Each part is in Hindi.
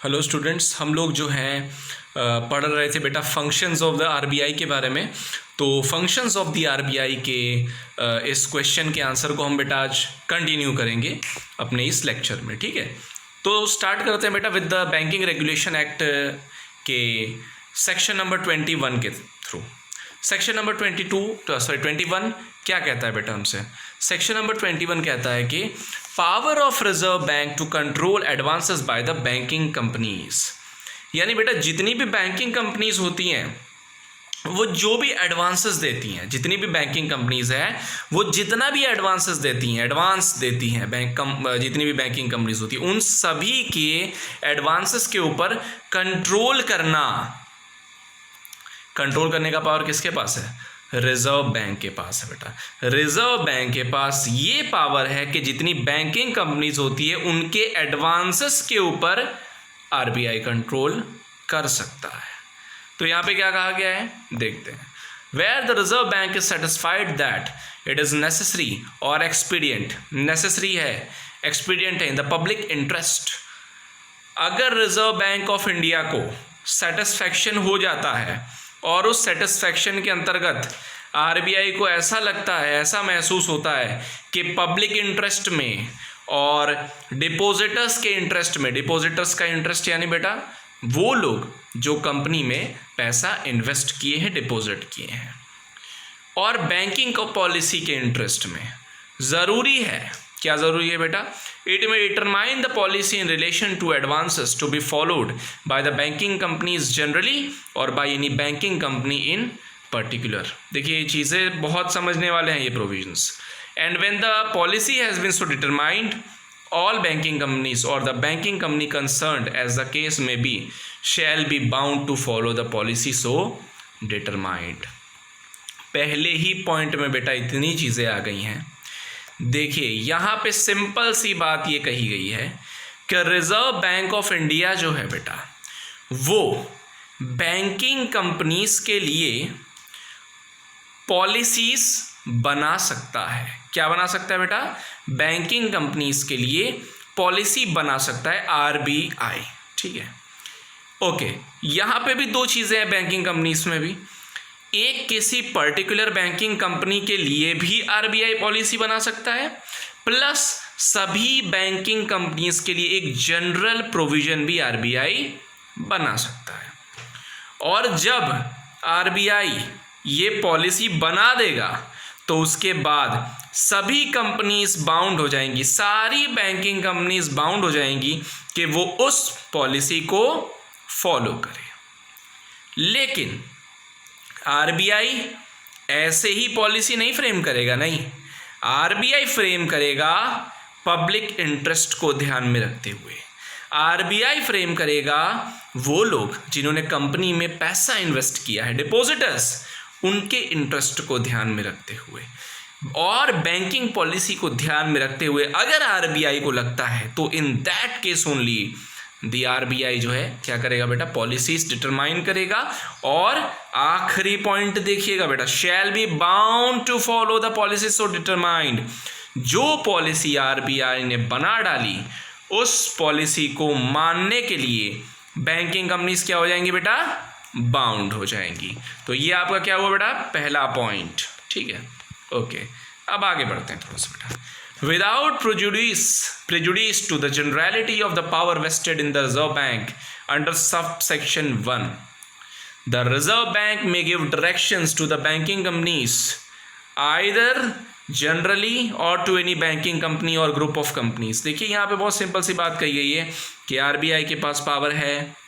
हेलो स्टूडेंट्स, हम लोग जो हैं पढ़ रहे थे बेटा फंक्शंस ऑफ द आरबीआई के बारे में। तो फंक्शंस ऑफ द आरबीआई के इस क्वेश्चन के आंसर को हम बेटा आज कंटिन्यू करेंगे अपने इस लेक्चर में। ठीक है, तो स्टार्ट करते हैं बेटा with the banking regulation act के सेक्शन नंबर 21 के थ्रू। सेक्शन नंबर 21 क्या कहता है बेटा हमसे? सेक्शन नंबर 21 कहता है कि power of Reserve Bank to control advances by the banking companies. यानी बेटा जितनी भी बैंकिंग कंपनीज होती हैं वो जो भी एडवांसेस देती हैं, जितनी भी बैंकिंग कंपनीज हैं वो जितना भी एडवांसेस देती हैं, एडवांस देती हैं जितनी भी बैंकिंग कंपनीज होती हैं उन सभी के एडवांसेस के ऊपर कंट्रोल करने का पावर किसके पास है? रिजर्व बैंक के पास है बेटा। रिजर्व बैंक के पास ये पावर है कि जितनी बैंकिंग कंपनीज होती है उनके एडवांसेस के ऊपर आरबीआई कंट्रोल कर सकता है। तो यहाँ पे क्या कहा गया है देखते हैं। Where the Reserve Bank is satisfied that it is necessary or expedient, necessary है, एक्सपीडियंट है इन द पब्लिक इंटरेस्ट। अगर रिजर्व बैंक ऑफ इंडिया को सेटिस्फैक्शन हो जाता है और उस सेटिस्फैक्शन के अंतर्गत आरबीआई को ऐसा लगता है, ऐसा महसूस होता है कि पब्लिक इंटरेस्ट में और डिपॉजिटर्स के इंटरेस्ट में, डिपॉजिटर्स का इंटरेस्ट यानी बेटा वो लोग जो कंपनी में पैसा इन्वेस्ट किए हैं, डिपॉजिट किए हैं, और बैंकिंग पॉलिसी के इंटरेस्ट में ज़रूरी है, क्या ज़रूरी है बेटा? It may determine the policy in relation to advances to be followed by the banking companies generally or by any banking company in particular. देखिए ये चीज़ें बहुत समझने वाले हैं ये provisions. And when the policy has been so determined all banking companies or the banking company concerned as the case may be shall be bound to follow the policy so determined। पहले ही पॉइंट में बेटा इतनी चीज़ें आ गई हैं। देखिए यहाँ पे सिंपल सी बात ये कही गई है कि रिजर्व बैंक ऑफ इंडिया जो है बेटा वो बैंकिंग कंपनीज के लिए पॉलिसीज बना सकता है। क्या बना सकता है बेटा? बैंकिंग कंपनीज के लिए पॉलिसी बना सकता है आरबीआई। ठीक है, ओके। यहाँ पे भी दो चीज़ें हैं बैंकिंग कंपनीज में भी। एक किसी पर्टिकुलर बैंकिंग कंपनी के लिए भी आरबीआई पॉलिसी बना सकता है, प्लस सभी बैंकिंग कंपनीज के लिए एक जनरल प्रोविजन भी आरबीआई बना सकता है। और जब आरबीआई ये पॉलिसी बना देगा तो उसके बाद सभी कंपनीज बाउंड हो जाएंगी, सारी बैंकिंग कंपनीज बाउंड हो जाएंगी कि वो उस पॉलिसी को फॉलो करें। लेकिन आरबीआई ऐसे ही पॉलिसी नहीं फ्रेम करेगा, नहीं, आरबीआई फ्रेम करेगा पब्लिक इंटरेस्ट को ध्यान में रखते हुए। आरबीआई फ्रेम करेगा वो लोग जिन्होंने कंपनी में पैसा इन्वेस्ट किया है, डिपॉजिटर्स, उनके इंटरेस्ट को ध्यान में रखते हुए और बैंकिंग पॉलिसी को ध्यान में रखते हुए अगर आरबीआई को लगता है तो in that case only the RBI जो है क्या करेगा बेटा? पॉलिसीज डिटरमाइन करेगा। और आखिरी पॉइंट देखिएगा बेटा, shall be bound to follow the policy so determined. जो पॉलिसी आरबीआई ने बना डाली उस पॉलिसी को मानने के लिए बैंकिंग कंपनीज क्या हो जाएंगी बेटा? बाउंड हो जाएंगी। तो ये आपका क्या हुआ बेटा? पहला पॉइंट। ठीक है, ओके। अब आगे बढ़ते हैं थोड़ा सा बेटा। Without prejudice to the generality of the power vested in the Reserve Bank under subsection 1 the Reserve Bank may give directions to the banking companies either generally or to any banking company or group of companies. देखिए यहाँ पे बहुत सिंपल सी बात कही गई है कि आरबीआई के पास पावर है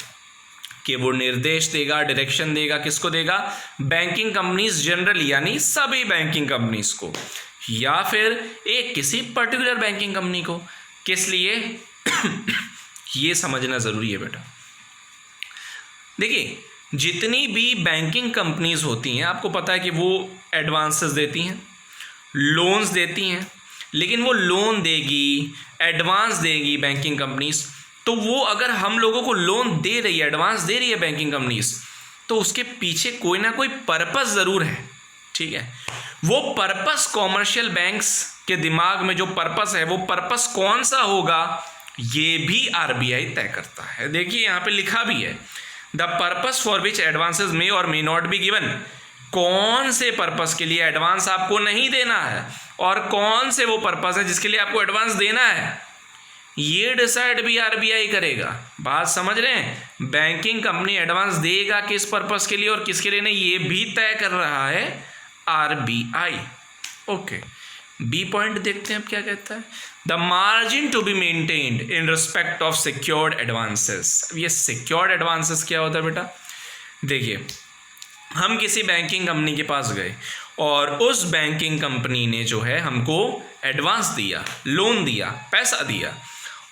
कि वो निर्देश देगा, डायरेक्शन देगा, किसको देगा? बैंकिंग कंपनीज जनरली यानी सभी बैंकिंग कंपनीज को, या फिर एक किसी पर्टिकुलर बैंकिंग कंपनी को। किस लिए? ये समझना ज़रूरी है बेटा। देखिए जितनी भी बैंकिंग कंपनीज होती हैं आपको पता है कि वो एडवांसेस देती हैं, लोन्स देती हैं, लेकिन वो लोन देगी, एडवांस देगी बैंकिंग कंपनीज। तो वो अगर हम लोगों को लोन दे रही है, एडवांस दे रही है बैंकिंग कंपनीज, तो उसके पीछे कोई ना कोई पर्पस ज़रूर है। ठीक है, वो पर्पस कॉमर्शियल बैंक्स के दिमाग में जो पर्पस है वो पर्पस कौन सा होगा ये भी आरबीआई तय करता है। देखिए यहाँ पे लिखा भी है, the purpose for which advances may or may not be given. कौन से पर्पस के लिए एडवांस आपको नहीं देना है और कौन से वो पर्पस है जिसके लिए आपको एडवांस देना है, ये डिसाइड भी आरबीआई करेगा। बात समझ रहे हैं? बैंकिंग कंपनी एडवांस देगा किस पर्पस के लिए और किसके लिए नहीं, ये भी तय कर रहा है आरबीआई। ओके, बी पॉइंट देखते हैं अब क्या कहता है। The margin to be maintained in respect of secured advances. ये सिक्योर्ड एडवांसेस क्या होता है बेटा? देखिए, हम किसी बैंकिंग कंपनी के पास गए और उस बैंकिंग कंपनी ने जो है हमको एडवांस दिया, लोन दिया, पैसा दिया,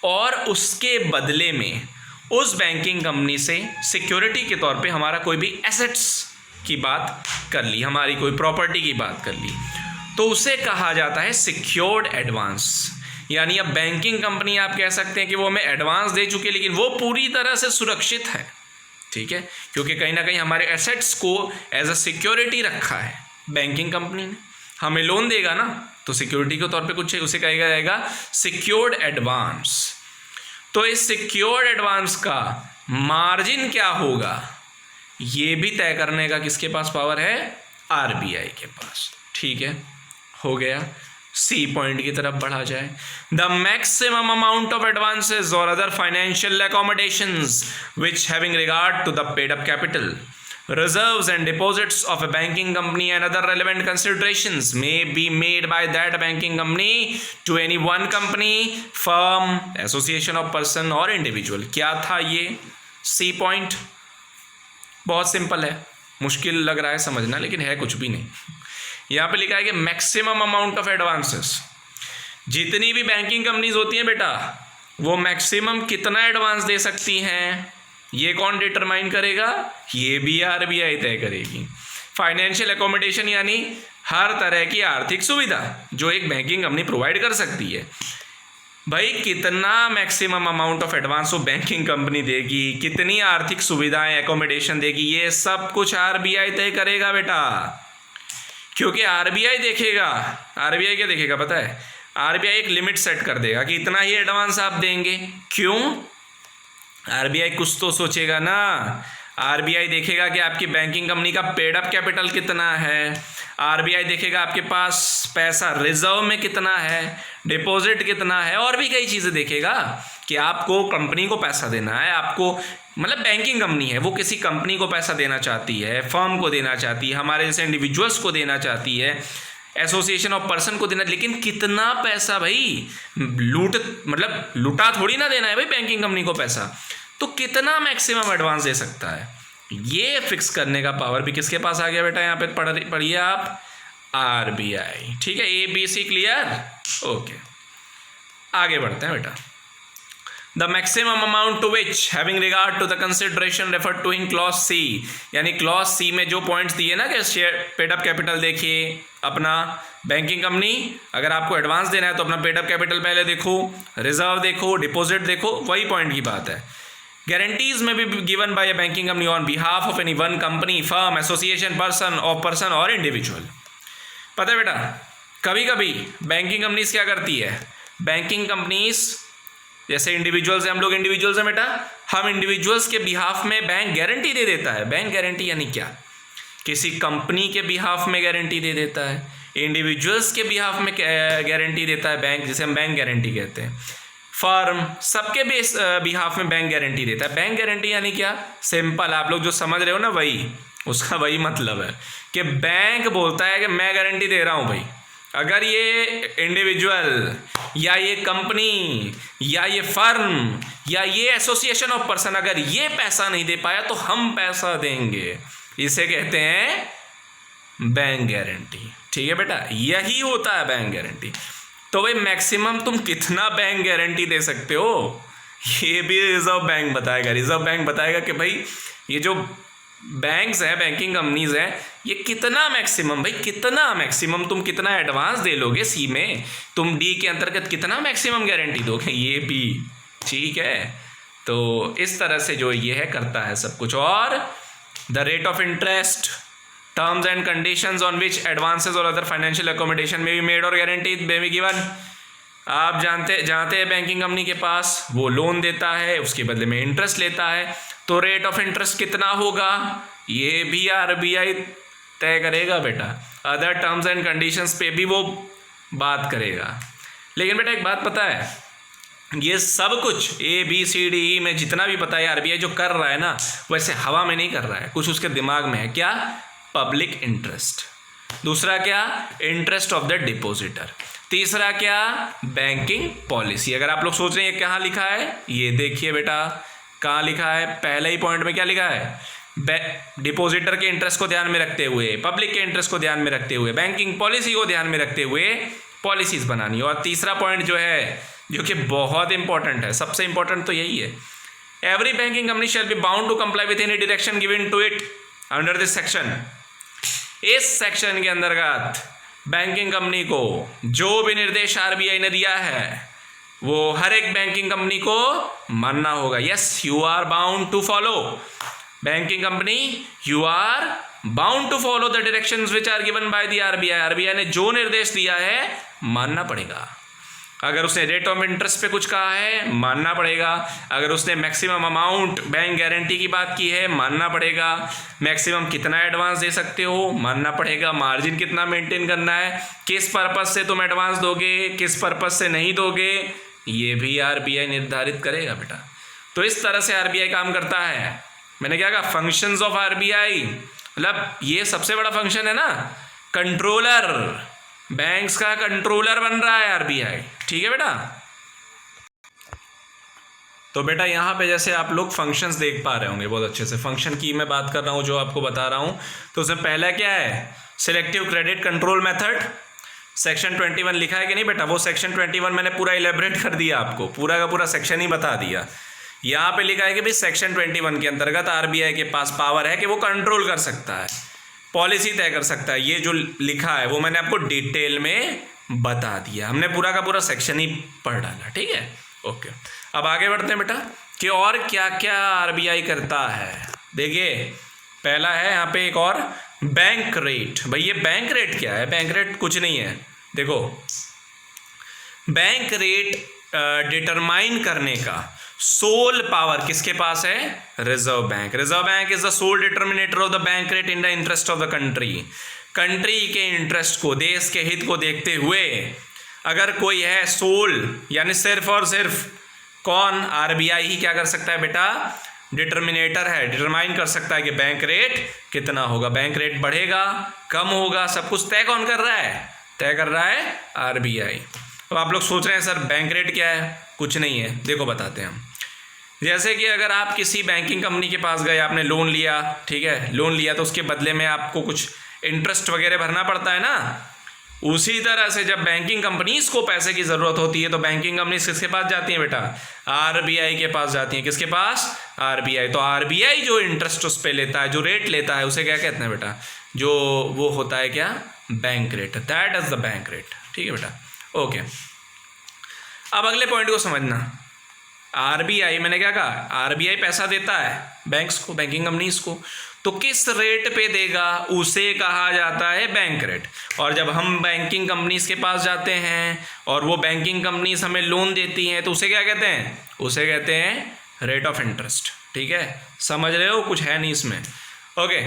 और उसके बदले में उस बैंकिंग कंपनी से सिक्योरिटी के तौर पे हमारा कोई भी एसेट्स की बात कर ली, हमारी कोई प्रॉपर्टी की बात कर ली, तो उसे कहा जाता है सिक्योर्ड एडवांस। यानी अब बैंकिंग कंपनी आप कह सकते हैं कि वो हमें एडवांस दे चुकी है, लेकिन वो पूरी तरह से सुरक्षित है, ठीक है, क्योंकि कहीं ना कहीं हमारे एसेट्स को एज अ सिक्योरिटी रखा है बैंकिंग कंपनी ने। हमें लोन देगा ना, तो सिक्योरिटी के तौर पे कुछ उसे कहा जाएगा सिक्योर्ड एडवांस। तो इस सिक्योर्ड एडवांस का मार्जिन क्या होगा, ये भी तय करने का किसके पास पावर है? आरबीआई के पास। ठीक है, हो गया। सी पॉइंट की तरफ बढ़ा जाए। The maximum amount of advances or other financial accommodations which having regard to the paid up capital, reserves and deposits of a banking company and other relevant considerations may be made by that banking company to any one company, firm, association of person or individual। क्या था ये सी पॉइंट? बहुत सिंपल है, मुश्किल लग रहा है समझना, लेकिन है कुछ भी नहीं। यहाँ पे लिखा है कि मैक्सिमम अमाउंट ऑफ एडवांसेस, जितनी भी बैंकिंग कंपनीज होती हैं बेटा, वो मैक्सिमम कितना एडवांस दे सकती हैं, ये कौन डिटरमाइन करेगा? ये भी आरबीआई तय करेगी। फाइनेंशियल एकोमोडेशन यानी हर तरह की आर्थिक सुविधा जो एक बैंकिंग कंपनी प्रोवाइड कर सकती है। भाई कितना मैक्सिमम अमाउंट ऑफ एडवांस वो बैंकिंग कंपनी देगी, कितनी आर्थिक सुविधाएं एकोमोडेशन देगी, ये सब कुछ आरबीआई तय करेगा बेटा। क्योंकि आरबीआई देखेगा, आरबीआई क्या देखेगा पता है? आरबीआई एक लिमिट सेट कर देगा कि इतना ही एडवांस आप देंगे। क्यों? आरबीआई कुछ तो सोचेगा ना। आरबीआई देखेगा कि आपकी बैंकिंग कंपनी का पेड अप कैपिटल कितना है, आरबीआई देखेगा आपके पास पैसा रिजर्व में कितना है, डिपॉजिट कितना है, और भी कई चीज़ें देखेगा कि आपको कंपनी को पैसा देना है, आपको मतलब बैंकिंग कंपनी है वो किसी कंपनी को पैसा देना चाहती है, फर्म को देना चाहती है, हमारे जैसे इंडिविजुअल्स को देना चाहती है, एसोसिएशन ऑफ पर्सन को देना, लेकिन कितना पैसा भाई? मतलब लूटा थोड़ी ना देना है भाई बैंकिंग कंपनी को पैसा, तो कितना मैक्सिमम एडवांस दे सकता है, ये फिक्स करने का पावर भी किसके पास आ गया बेटा? यहाँ पे पढ़िए आप, आरबीआई। ठीक है, A B C clear? Okay, आगे बढ़ते हैं बेटा। The maximum amount to which having regard to the consideration refer to in clause C, यानी क्लॉज सी में जो पॉइंट्स दिए ना कि शेयर पेड अप कैपिटल देखिए अपना बैंकिंग कंपनी, अगर आपको एडवांस देना है तो अपना पेड अप कैपिटल पहले देखो, रिजर्व देखो, डिपॉजिट देखो, वही पॉइंट की बात है। गारंटीज में be given by a banking company on behalf of any one company, firm, association, person और इंडिविजुअल। पता है बेटा, कभी कभी बैंकिंग कंपनीज क्या करती है? बैंकिंग कंपनीज जैसे इंडिविजुअल्स हैं, हम लोग इंडिविजुअल्स हैं बेटा, हम इंडिविजुअल्स के बिहाफ में बैंक गारंटी दे देता है। बैंक गारंटी यानी क्या? किसी कंपनी के बिहाफ में गारंटी दे देता है, इंडिविजुअल्स के बिहाफ में गारंटी देता है बैंक, जिसे हम बैंक गारंटी कहते हैं, फर्म, सबके बिहाफ में बैंक गारंटी देता है। बैंक गारंटी यानी क्या? सिंपल, आप लोग जो समझ रहे हो ना वही, उसका वही मतलब है कि बैंक बोलता है कि मैं गारंटी दे रहा हूँ भाई, अगर ये इंडिविजुअल या ये कंपनी या ये फर्म या ये एसोसिएशन ऑफ पर्सन अगर ये पैसा नहीं दे पाया तो हम पैसा देंगे, इसे कहते हैं बैंक गारंटी। ठीक है बेटा, यही होता है बैंक गारंटी। तो भाई मैक्सिमम तुम कितना बैंक गारंटी दे सकते हो, ये भी रिजर्व बैंक बताएगा। रिजर्व बैंक बताएगा कि भाई ये जो बैंक्स हैं, बैंकिंग कंपनीज हैं, ये कितना मैक्सिमम, भाई कितना मैक्सिमम तुम कितना एडवांस दे लोगे सी में, तुम डी के अंतर्गत कितना मैक्सिमम गारंटी दोगे, ये भी। ठीक है, तो इस तरह से जो ये है करता है सब कुछ। और the rate of interest, terms and conditions on which advances or other financial accommodation में बी मेड और गारंटीड मे बी गिवन। आप जानते हैं बैंकिंग कंपनी के पास वो लोन देता है, उसके बदले में इंटरेस्ट लेता है, तो रेट ऑफ इंटरेस्ट कितना होगा ये भी आरबीआई तय करेगा बेटा। अदर टर्म्स एंड कंडीशंस पे भी वो बात करेगा। लेकिन बेटा एक बात पता है, ये सब कुछ ABCDE में जितना भी पता है आरबीआई जो कर रहा है ना, वैसे हवा में नहीं कर रहा है, कुछ उसके दिमाग में है। क्या? Public interest. दूसरा क्या? Interest of the depositor. तीसरा क्या? Banking policy. अगर आप लोग सोच रहे हैं कहाँ लिखा है, ये देखिए बेटा कहाँ लिखा है। पहले ही पॉइंट में क्या लिखा है? डिपॉजिटर के इंटरेस्ट को ध्यान में रखते हुए, पब्लिक के इंटरेस्ट को ध्यान में रखते हुए, बैंकिंग पॉलिसी को ध्यान में रखते हुए पॉलिसीज बनानी। और तीसरा पॉइंट जो है, जो कि बहुत इंपॉर्टेंट है, सबसे इंपॉर्टेंट तो यही है, every banking company shall be bound to comply with any direction given to it under this section. इस सेक्शन के अंतर्गत बैंकिंग कंपनी को जो भी निर्देश आरबीआई ने दिया है वो हर एक बैंकिंग कंपनी को मानना होगा। Yes, you are bound to follow, banking company you are bound to follow the directions which are given by the RBI. RBI ने जो निर्देश दिया है मानना पड़ेगा। अगर उसने रेट ऑफ इंटरेस्ट पे कुछ कहा है मानना पड़ेगा। अगर उसने मैक्सिमम अमाउंट बैंक गारंटी की बात की है मानना पड़ेगा। मैक्सिमम कितना एडवांस दे सकते हो मानना पड़ेगा। मार्जिन कितना मेंटेन करना है, किस पर्पस से तुम एडवांस दोगे, किस पर्पस से नहीं दोगे, ये भी आरबीआई निर्धारित करेगा बेटा। तो इस तरह से आरबीआई काम करता है। मैंने क्या कहा? फंक्शंस ऑफ आरबीआई, मतलब ये सबसे बड़ा फंक्शन है ना, कंट्रोलर, बैंक्स का कंट्रोलर बन रहा है आरबीआई। ठीक है बेटा। तो बेटा यहाँ पे जैसे आप लोग फंक्शंस देख पा रहे होंगे बहुत अच्छे से, फंक्शन की मैं बात कर रहा हूँ जो आपको बता रहा हूँ। तो उसमें पहला क्या है? Selective credit control method. Section 21 लिखा है कि नहीं बेटा? वो सेक्शन 21 मैंने पूरा इलेबरेट कर दिया, आपको पूरा का पूरा सेक्शन ही बता दिया। यहाँ पे लिखा है कि भाई सेक्शन 21 के अंतर्गत आरबीआई के पास पावर है कि वो कंट्रोल कर सकता है, पॉलिसी तय कर सकता है। ये जो लिखा है वो मैंने आपको डिटेल में बता दिया, हमने पूरा का पूरा सेक्शन ही पढ़ डाला। ठीक है, ओके। अब आगे बढ़ते हैं बेटा कि और क्या क्या आरबीआई करता है। देखिए पहला है यहाँ पे एक और, बैंक रेट। भाई ये बैंक रेट क्या है? बैंक रेट कुछ नहीं है। देखो बैंक रेट डिटरमाइन करने का सोल पावर किसके पास है? Reserve Bank. Reserve Bank is the sole determinator of the bank rate in the interest of the country. Country के इंटरेस्ट को, देश के हित को देखते हुए अगर कोई है सोल, यानी सिर्फ और सिर्फ कौन? आरबीआई ही क्या कर सकता है बेटा? डिटर्मिनेटर है, डिटरमाइन कर सकता है कि बैंक रेट कितना होगा, बैंक रेट बढ़ेगा कम होगा, सब कुछ तय कौन कर रहा है? तय कर रहा है आरबीआई। अब आप लोग सोच रहे हैं सर बैंक रेट क्या है? कुछ नहीं है, देखो बताते हैं हम। जैसे कि अगर आप किसी बैंकिंग कंपनी के पास गए, आपने लोन लिया, ठीक है, लोन लिया तो उसके बदले में आपको कुछ इंटरेस्ट वगैरह भरना पड़ता है ना। उसी तरह से जब बैंकिंग कंपनीज को पैसे की ज़रूरत होती है तो बैंकिंग कंपनीज किसके पास जाती हैं बेटा? आरबीआई के पास जाती हैं। किसके पास? आरबीआई। तो आरबीआई जो इंटरेस्ट उस पर लेता है, जो रेट लेता है, उसे क्या कहते हैं बेटा? जो वो होता है क्या? Bank rate. That is the bank rate. ठीक है बेटा, ओके। अब अगले पॉइंट को समझना। आरबीआई, मैंने क्या कहा? आरबीआई पैसा देता है बैंक्स को, बैंकिंग कंपनीज को, तो किस रेट पे देगा उसे कहा जाता है बैंक रेट। और जब हम बैंकिंग कंपनीज के पास जाते हैं और वो बैंकिंग कंपनीज हमें लोन देती हैं तो उसे क्या कहते हैं? उसे कहते हैं रेट ऑफ इंटरेस्ट। ठीक है, समझ रहे हो? कुछ है नहीं इसमें, ओके।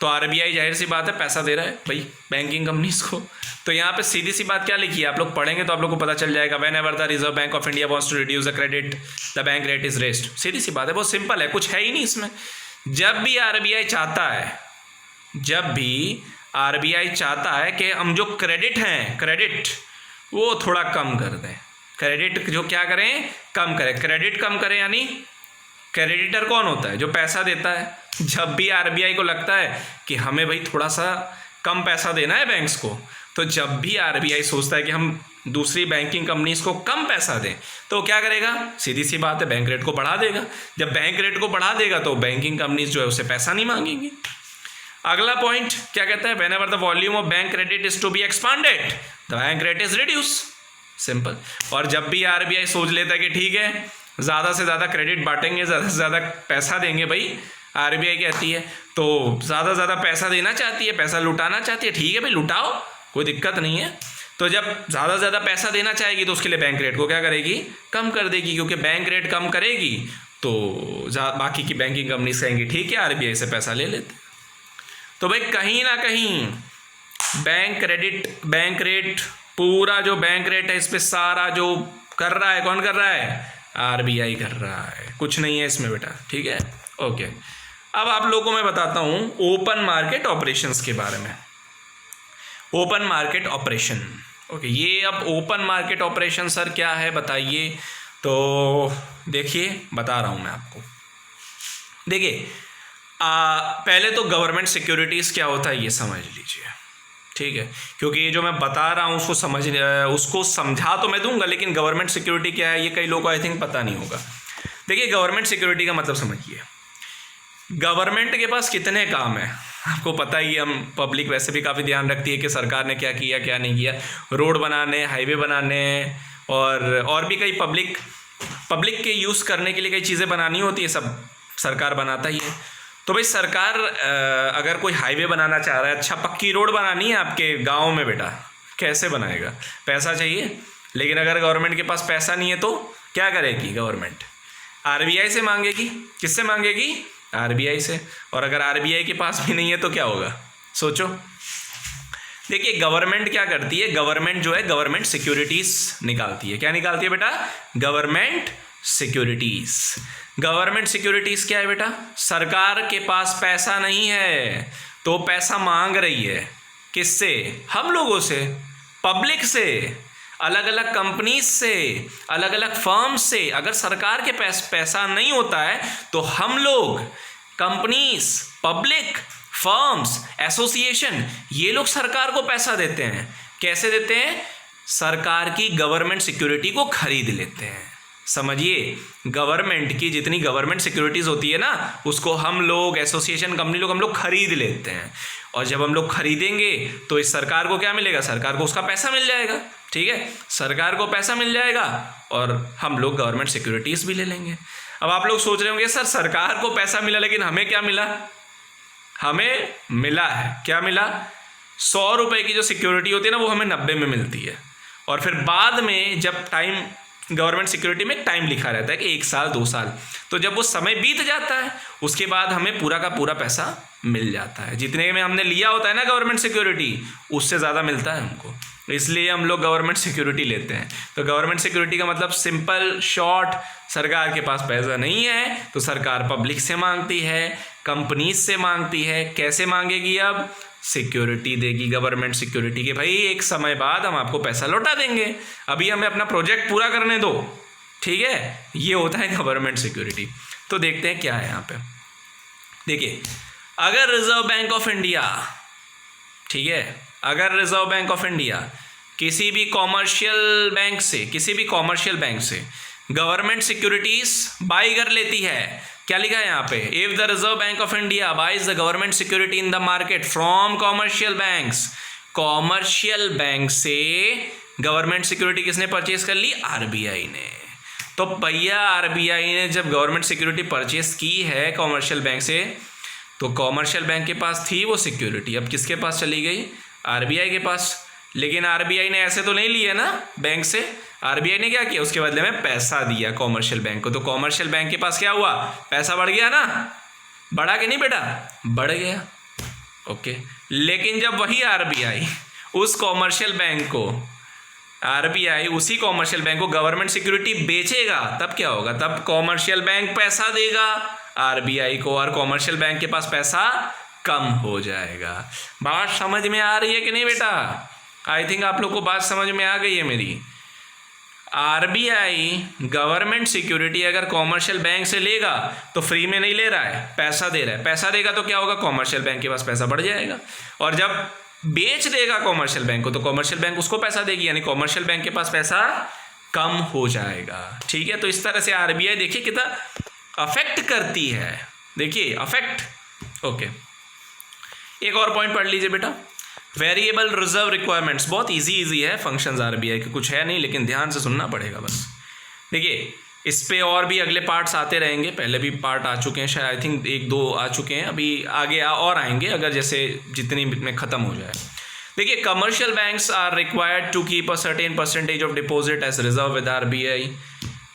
तो आरबीआई जाहिर सी बात है पैसा दे रहा है भाई बैंकिंग कंपनीज को। तो यहाँ पे सीधी सी बात क्या लिखी है, आप लोग पढ़ेंगे तो आप लोग को पता चल जाएगा। Whenever the Reserve Bank of India wants to reduce the credit the bank rate is raised. सीधी सी बात है, बहुत सिंपल है, कुछ है ही नहीं इसमें। जब भी आरबीआई चाहता है कि हम जो क्रेडिट हैं, क्रेडिट वो थोड़ा कम कर दें, क्रेडिट जो क्या करें? कम करें। क्रेडिट कम करें यानी क्रेडिटर कौन होता है? जो पैसा देता है। जब भी आरबीआई को लगता है कि हमें भाई थोड़ा सा कम पैसा देना है बैंक्स को, तो जब भी आरबीआई सोचता है कि हम दूसरी बैंकिंग कंपनीज को कम पैसा दें तो क्या करेगा? सीधी सी बात है, बैंक रेट को बढ़ा देगा। जब बैंक रेट को बढ़ा देगा तो बैंकिंग कंपनीज जो है उससे पैसा नहीं मांगेंगी। अगला पॉइंट क्या कहता है? Whenever the volume of bank credit is to be expanded the bank rate is reduce. Simple. और जब भी आरबीआई सोच लेता है कि ठीक है ज़्यादा से ज़्यादा क्रेडिट बांटेंगे, ज़्यादा से ज़्यादा पैसा देंगे, भाई आरबीआई कहती है तो ज़्यादा से ज़्यादा पैसा देना चाहती है, पैसा लुटाना चाहती है, ठीक है भाई लुटाओ, कोई दिक्कत नहीं है। तो जब ज़्यादा से ज़्यादा पैसा देना चाहेगी तो उसके लिए बैंक रेट को क्या करेगी, कम कर देगी, क्योंकि बैंक रेट कम करेगी तो बाकी की बैंकिंग कंपनी कहेंगी ठीक है आरबीआई से पैसा ले लेते। तो भाई कहीं ना कहीं बैंक रेट पूरा जो बैंक रेट है इस पर सारा जो कर रहा है कौन कर रहा है, आरबीआई कर रहा है, कुछ नहीं है इसमें बेटा, ठीक है। ओके, अब आप लोगों को मैं बताता हूँ ओपन मार्केट ऑपरेशंस के बारे में। ओपन मार्केट ऑपरेशन, ओके, ये अब ओपन मार्केट ऑपरेशन सर क्या है बताइए। तो देखिए बता रहा हूँ मैं आपको। देखिए पहले तो गवर्नमेंट सिक्योरिटीज़ क्या होता है ये समझ लीजिए, ठीक है, क्योंकि ये जो मैं बता रहा हूँ उसको समझा तो मैं दूंगा, लेकिन गवर्नमेंट सिक्योरिटी क्या है ये कई लोगों को आई थिंक पता नहीं होगा। देखिए गवर्नमेंट सिक्योरिटी का मतलब समझिए, गवर्नमेंट के पास कितने काम है आपको पता ही, हम पब्लिक वैसे भी काफ़ी ध्यान रखती है कि सरकार ने क्या किया क्या नहीं किया, रोड बनाने, हाईवे बनाने और भी कई पब्लिक के यूज़ करने के लिए कई चीज़ें बनानी होती है, सब सरकार बनाता ही है। तो भाई सरकार अगर कोई हाईवे बनाना चाह रहा है, अच्छा पक्की रोड बनानी है आपके गांव में बेटा, कैसे बनाएगा, पैसा चाहिए। लेकिन अगर गवर्नमेंट के पास पैसा नहीं है तो क्या करेगी गवर्नमेंट, आरबीआई से मांगेगी। किससे मांगेगी, आरबीआई से। और अगर आरबीआई के पास भी नहीं है तो क्या होगा, सोचो। देखिए गवर्नमेंट क्या करती है, गवर्नमेंट जो है गवर्नमेंट सिक्योरिटीज निकालती है। क्या निकालती है बेटा, गवर्नमेंट सिक्योरिटीज। गवर्नमेंट सिक्योरिटीज क्या है बेटा, सरकार के पास पैसा नहीं है तो पैसा मांग रही है, किससे, हम लोगों से, पब्लिक से, अलग अलग कंपनीज से, अलग अलग फर्म से। अगर सरकार के पास पैसा नहीं होता है तो हम लोग, कंपनीज, पब्लिक, फर्म्स, एसोसिएशन, ये लोग सरकार को पैसा देते हैं। कैसे देते हैं, सरकार की गवर्नमेंट सिक्योरिटी को खरीद लेते हैं। समझिए, गवर्नमेंट की जितनी गवर्नमेंट सिक्योरिटीज़ होती है ना, उसको हम लोग, एसोसिएशन, कंपनी लोग, हम लोग खरीद लेते हैं। और जब हम लोग खरीदेंगे तो इस सरकार को क्या मिलेगा, सरकार को उसका पैसा मिल जाएगा, ठीक है, सरकार को पैसा मिल जाएगा और हम लोग गवर्नमेंट सिक्योरिटीज़ भी ले लेंगे। अब आप लोग सोच रहे होंगे सर सरकार को पैसा मिला लेकिन हमें क्या मिला, हमें मिला है, क्या मिला, 100 रुपये की जो सिक्योरिटी होती है ना वो हमें 90 में मिलती है। और फिर बाद में जब टाइम, गवर्नमेंट सिक्योरिटी में टाइम लिखा रहता है कि 1 साल 2 साल, तो जब वो समय बीत जाता है उसके बाद हमें पूरा का पूरा पैसा मिल जाता है। जितने में हमने लिया होता है ना गवर्नमेंट सिक्योरिटी, उससे ज़्यादा मिलता है हमको, इसलिए हम लोग गवर्नमेंट सिक्योरिटी लेते हैं। तो गवर्नमेंट सिक्योरिटी का मतलब सिंपल शॉर्ट, सरकार के पास पैसा नहीं है तो सरकार पब्लिक से मांगती है, कंपनीज से मांगती है। कैसे मांगेगी, अब सिक्योरिटी देगी, गवर्नमेंट सिक्योरिटी के भाई एक समय बाद हम आपको पैसा लौटा देंगे, अभी हमें अपना प्रोजेक्ट पूरा करने दो, ठीक है। ये होता है गवर्नमेंट सिक्योरिटी। तो देखते हैं क्या है यहाँ पे। देखिए अगर रिजर्व बैंक ऑफ इंडिया, ठीक है, अगर रिजर्व बैंक ऑफ इंडिया किसी भी कॉमर्शियल बैंक से गवर्नमेंट सिक्योरिटीज बाई कर लेती है, क्या लिखा है यहाँ पे, if the Reserve Bank of India buys the government security in the market from commercial banks, commercial bank से गवर्नमेंट सिक्योरिटी किसने परचेज कर ली, आरबीआई ने। तो भैया आरबीआई ने जब गवर्नमेंट सिक्योरिटी परचेज की है कॉमर्शियल बैंक से, तो कॉमर्शियल बैंक के पास थी वो सिक्योरिटी, अब किसके पास चली गई, आरबीआई के पास। लेकिन आरबीआई ने ऐसे तो नहीं लिए ना बैंक से, आरबीआई ने क्या किया, उसके बदले में पैसा दिया कॉमर्शियल बैंक को। तो कॉमर्शियल बैंक के पास क्या हुआ, पैसा बढ़ गया ना, बढ़ा कि नहीं बेटा, बढ़ गया, ओके। लेकिन जब वही आरबीआई उस कॉमर्शियल बैंक को, आरबीआई उसी कॉमर्शियल बैंक को गवर्नमेंट सिक्योरिटी बेचेगा, तब क्या होगा, तब कॉमर्शियल बैंक पैसा देगा आरबीआई को और कॉमर्शियल बैंक के पास पैसा कम हो जाएगा। बात समझ में आ रही है कि नहीं बेटा, आई थिंक आप लोग को बात समझ में आ गई है मेरी। आरबीआई गवर्नमेंट सिक्योरिटी अगर कॉमर्शियल बैंक से लेगा तो फ्री में नहीं ले रहा है, पैसा दे रहा है, पैसा देगा तो क्या होगा, कॉमर्शियल बैंक के पास पैसा बढ़ जाएगा। और जब बेच देगा कॉमर्शियल बैंक को तो कॉमर्शियल बैंक उसको पैसा देगी, यानी कॉमर्शियल बैंक के पास पैसा कम हो जाएगा, ठीक है। तो इस तरह से आरबीआई देखिए कितना अफेक्ट करती है, देखिए अफेक्ट, ओके। एक और पॉइंट पढ़ लीजिए बेटा, वेरिएबल रिजर्व रिक्वायरमेंट्स, बहुत इजी है फंक्शंस आरबीआई के, कुछ है नहीं लेकिन ध्यान से सुनना पड़ेगा बस। देखिए इस पे और भी अगले पार्ट्स आते रहेंगे, पहले भी पार्ट आ चुके हैं शायद, आई थिंक 1-2 आ चुके हैं, अभी आगे और आएंगे अगर जैसे जितनी में ख़त्म हो जाए। देखिए, commercial banks are required to keep a certain percentage of deposit as reserve with RBI.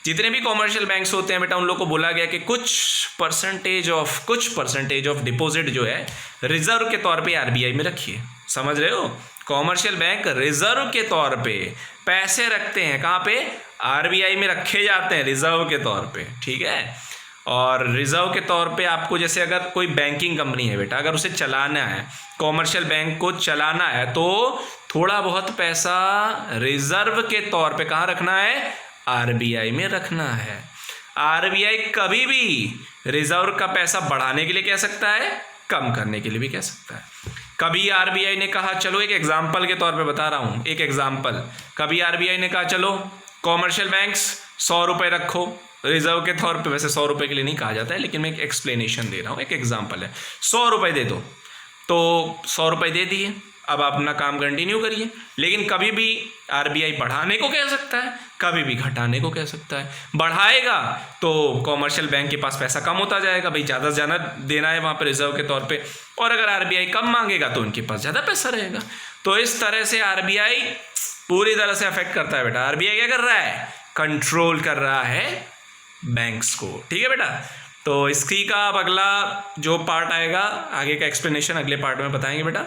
जितने भी कॉमर्शियल बैंक्स होते हैं बेटा, उन लोग को बोला गया कि कुछ परसेंटेज ऑफ डिपॉजिट जो है रिजर्व के तौर पे आरबीआई में रखिए। समझ रहे हो? कॉमर्शियल बैंक रिजर्व के तौर पे पैसे रखते हैं। कहाँ पे? आरबीआई में रखे जाते हैं रिजर्व के तौर पे, ठीक है। और रिजर्व के तौर पे आपको, जैसे अगर कोई बैंकिंग कंपनी है बेटा, अगर उसे चलाना है, कॉमर्शियल बैंक को चलाना है, तो थोड़ा बहुत पैसा रिजर्व के तौर पे कहाँ रखना है? आरबीआई में रखना है। आरबीआई कभी भी रिजर्व का पैसा बढ़ाने के लिए कह सकता है, कम करने के लिए भी कह सकता है। कभी आरबीआई ने कहा, चलो एक एग्जाम्पल के तौर पे बता रहा हूँ, एक एग्जाम्पल, कभी आरबीआई ने कहा चलो कॉमर्शियल बैंक्स 100 रुपये रखो रिजर्व के तौर पे। वैसे 100 रुपये के लिए नहीं कहा जाता है, लेकिन मैं एक एक्सप्लेनेशन दे रहा हूँ, एक एग्जाम्पल है। 100 रुपये दे दो, तो 100 रुपये दे दिए, अब आप अपना काम कंटिन्यू करिए। लेकिन कभी भी आरबीआई बढ़ाने को कह सकता है, कभी भी घटाने को कह सकता है। बढ़ाएगा तो कॉमर्शियल बैंक के पास पैसा कम होता जाएगा, भाई ज़्यादा से ज़्यादा देना है वहाँ पर रिजर्व के तौर पे, और अगर आरबीआई कम मांगेगा तो उनके पास ज़्यादा पैसा रहेगा। तो इस तरह से आरबीआई पूरी तरह से अफेक्ट करता है बेटा। आरबीआई क्या कर रहा है? कंट्रोल कर रहा है बैंक्स को, ठीक है बेटा। तो इसकी का अब अगला जो पार्ट आएगा, आगे का एक्सप्लेनेशन अगले पार्ट में बताएंगे बेटा।